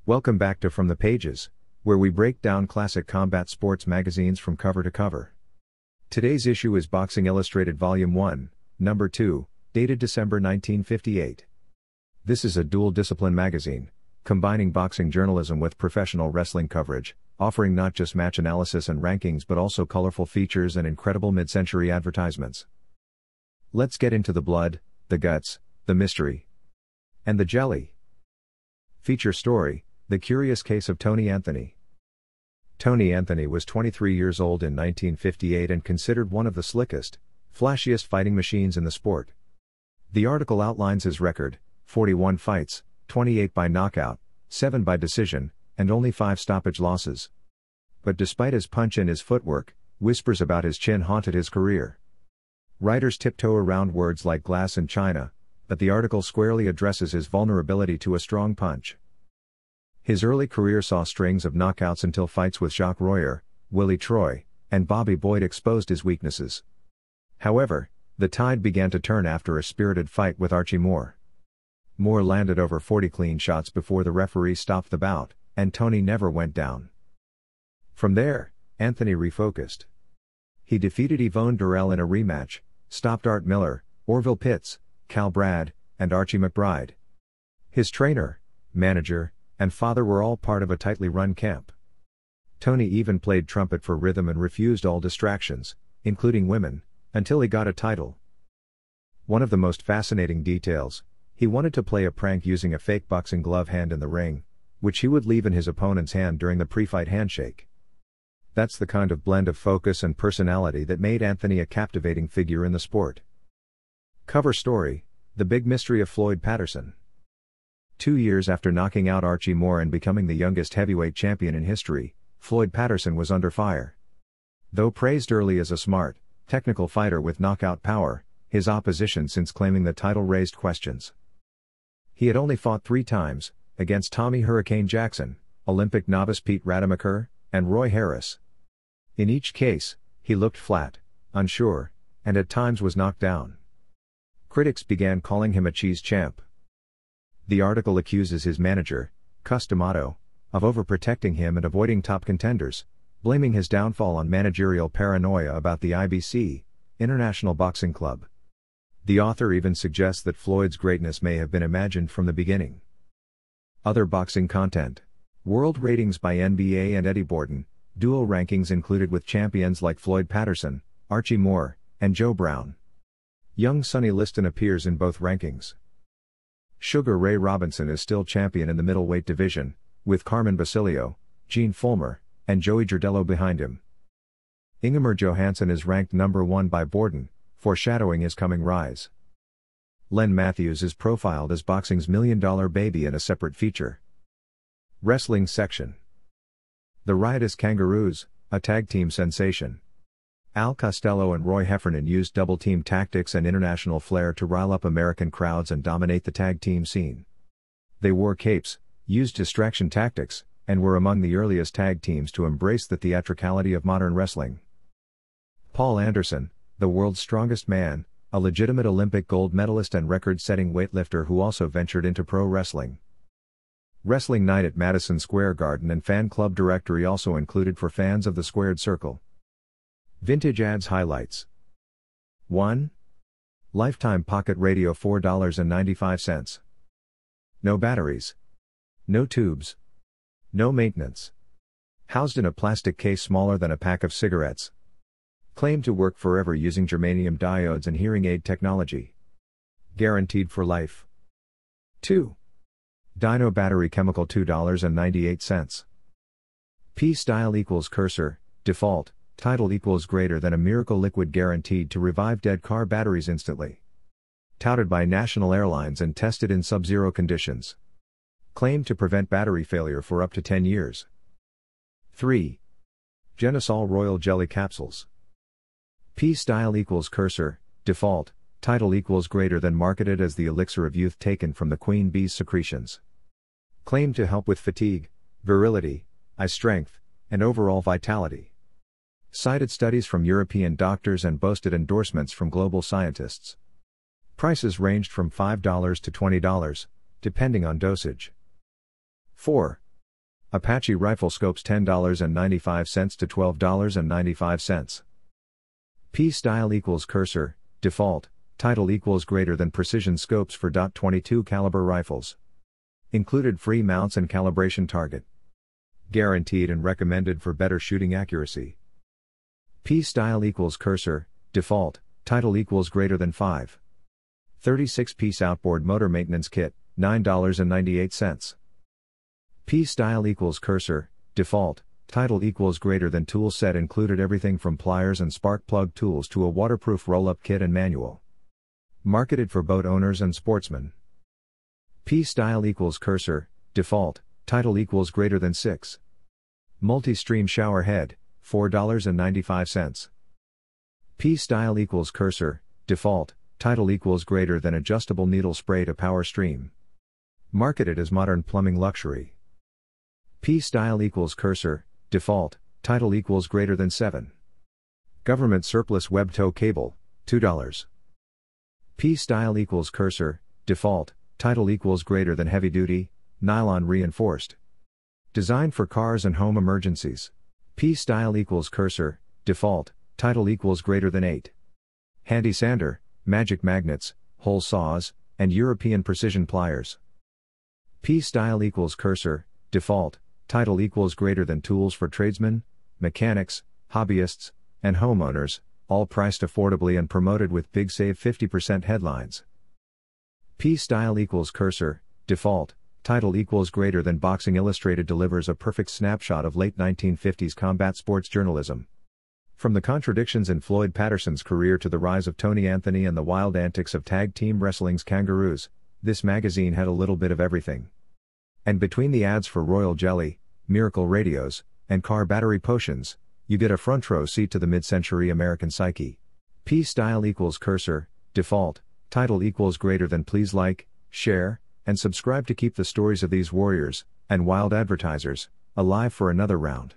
Welcome back to From the Pages, where we break down classic combat sports magazines from cover to cover. Today's issue is Boxing Illustrated Volume 1, Number 2, dated December 1958. This is a dual-discipline magazine, combining boxing journalism with professional wrestling coverage, offering not just match analysis and rankings but also colorful features and incredible mid-century advertisements. Let's get into the blood, the guts, the mystery, and the jelly. Feature story: The Curious Case of Tony Anthony. Tony Anthony was 23 years old in 1958 and considered one of the slickest, flashiest fighting machines in the sport. The article outlines his record: 41 fights, 28 by knockout, 7 by decision, and only 5 stoppage losses. But despite his punch and his footwork, whispers about his chin haunted his career. Writers tiptoe around words like glass and china, but the article squarely addresses his vulnerability to a strong punch. His early career saw strings of knockouts until fights with Jacques Royer, Willie Troy, and Bobby Boyd exposed his weaknesses. However, the tide began to turn after a spirited fight with Archie Moore. Moore landed over 40 clean shots before the referee stopped the bout, and Tony never went down. From there, Anthony refocused. He defeated Yvonne Durrell in a rematch, stopped Art Miller, Orville Pitts, Cal Brad, and Archie McBride. His trainer, manager, and father were all part of a tightly run camp. Tony even played trumpet for rhythm and refused all distractions, including women, until he got a title. One of the most fascinating details: he wanted to play a prank using a fake boxing glove hand in the ring, which he would leave in his opponent's hand during the pre-fight handshake. That's the kind of blend of focus and personality that made Anthony a captivating figure in the sport. Cover story: The Big Mystery of Floyd Patterson. 2 years after knocking out Archie Moore and becoming the youngest heavyweight champion in history, Floyd Patterson was under fire. Though praised early as a smart, technical fighter with knockout power, his opposition since claiming the title raised questions. He had only fought 3 times, against Tommy Hurricane Jackson, Olympic novice Pete Rademacher, and Roy Harris. In each case, he looked flat, unsure, and at times was knocked down. Critics began calling him a cheese champ. The article accuses his manager, Cus D'Amato, of overprotecting him and avoiding top contenders, blaming his downfall on managerial paranoia about the IBC, International Boxing Club. The author even suggests that Floyd's greatness may have been imagined from the beginning. Other boxing content: World ratings by NBA and Eddie Borden, dual rankings included with champions like Floyd Patterson, Archie Moore, and Joe Brown. Young Sonny Liston appears in both rankings. Sugar Ray Robinson is still champion in the middleweight division, with Carmen Basilio, Gene Fullmer, and Joey Jardello behind him. Ingemar Johansson is ranked number 1 by Borden, foreshadowing his coming rise. Len Matthews is profiled as boxing's $1 million baby in a separate feature. Wrestling section: The Riotous Kangaroos, a tag team sensation. Al Costello and Roy Heffernan used double-team tactics and international flair to rile up American crowds and dominate the tag team scene. They wore capes, used distraction tactics, and were among the earliest tag teams to embrace the theatricality of modern wrestling. Paul Anderson, the world's strongest man, a legitimate Olympic gold medalist and record-setting weightlifter who also ventured into pro wrestling. Wrestling Night at Madison Square Garden and fan club directory also included for fans of the Squared Circle. Vintage ads highlights: 1. Lifetime Pocket Radio $4.95. No batteries. No tubes. No maintenance. Housed in a plastic case smaller than a pack of cigarettes. Claimed to work forever using germanium diodes and hearing aid technology. Guaranteed for life. 2. Dyno Battery Chemical $2.98. P-Style equals cursor, default, title equals greater than a miracle liquid guaranteed to revive dead car batteries instantly. Touted by National Airlines and tested in sub-zero conditions. Claimed to prevent battery failure for up to 10 years. 3. Genesol Royal Jelly Capsules. P-Style equals cursor, default, title equals greater than marketed as the elixir of youth taken from the queen bee's secretions. Claimed to help with fatigue, virility, eye strength, and overall vitality. Cited studies from European doctors and boasted endorsements from global scientists. Prices ranged from $5 to $20, depending on dosage. 4. Apache rifle scopes $10.95 to $12.95. P-style equals cursor, default, title equals greater than precision scopes for .22 caliber rifles. Included free mounts and calibration target. Guaranteed and recommended for better shooting accuracy. P-style equals cursor, default, title equals greater than 5. 36-piece outboard motor maintenance kit, $9.98. P-style equals cursor, default, title equals greater than tool set included everything from pliers and spark plug tools to a waterproof roll-up kit and manual. Marketed for boat owners and sportsmen. P-style equals cursor, default, title equals greater than 6. Multi-stream shower head, $4.95. P-style equals cursor, default, title equals greater than adjustable needle spray to power stream. Marketed as modern plumbing luxury. P-style equals cursor, default, title equals greater than 7. Government surplus web tow cable, $2. P-style equals cursor, default, title equals greater than heavy duty, nylon reinforced. Designed for cars and home emergencies. P-style equals cursor, default, title equals greater than 8. Handy sander, magic magnets, hole saws, and European precision pliers. P-style equals cursor, default, title equals greater than tools for tradesmen, mechanics, hobbyists, and homeowners, all priced affordably and promoted with big save 50% headlines. P-style equals cursor, default, title equals greater than Boxing Illustrated delivers a perfect snapshot of late 1950s combat sports journalism. From the contradictions in Floyd Patterson's career to the rise of Tony Anthony and the wild antics of tag team wrestling's Kangaroos, this magazine had a little bit of everything. And between the ads for Royal Jelly, Miracle Radios, and car battery potions, you get a front row seat to the mid-century American psyche. P-style equals cursor, default, title equals greater than. Please like, share, and subscribe to keep the stories of these warriors, and wild advertisers, alive for another round.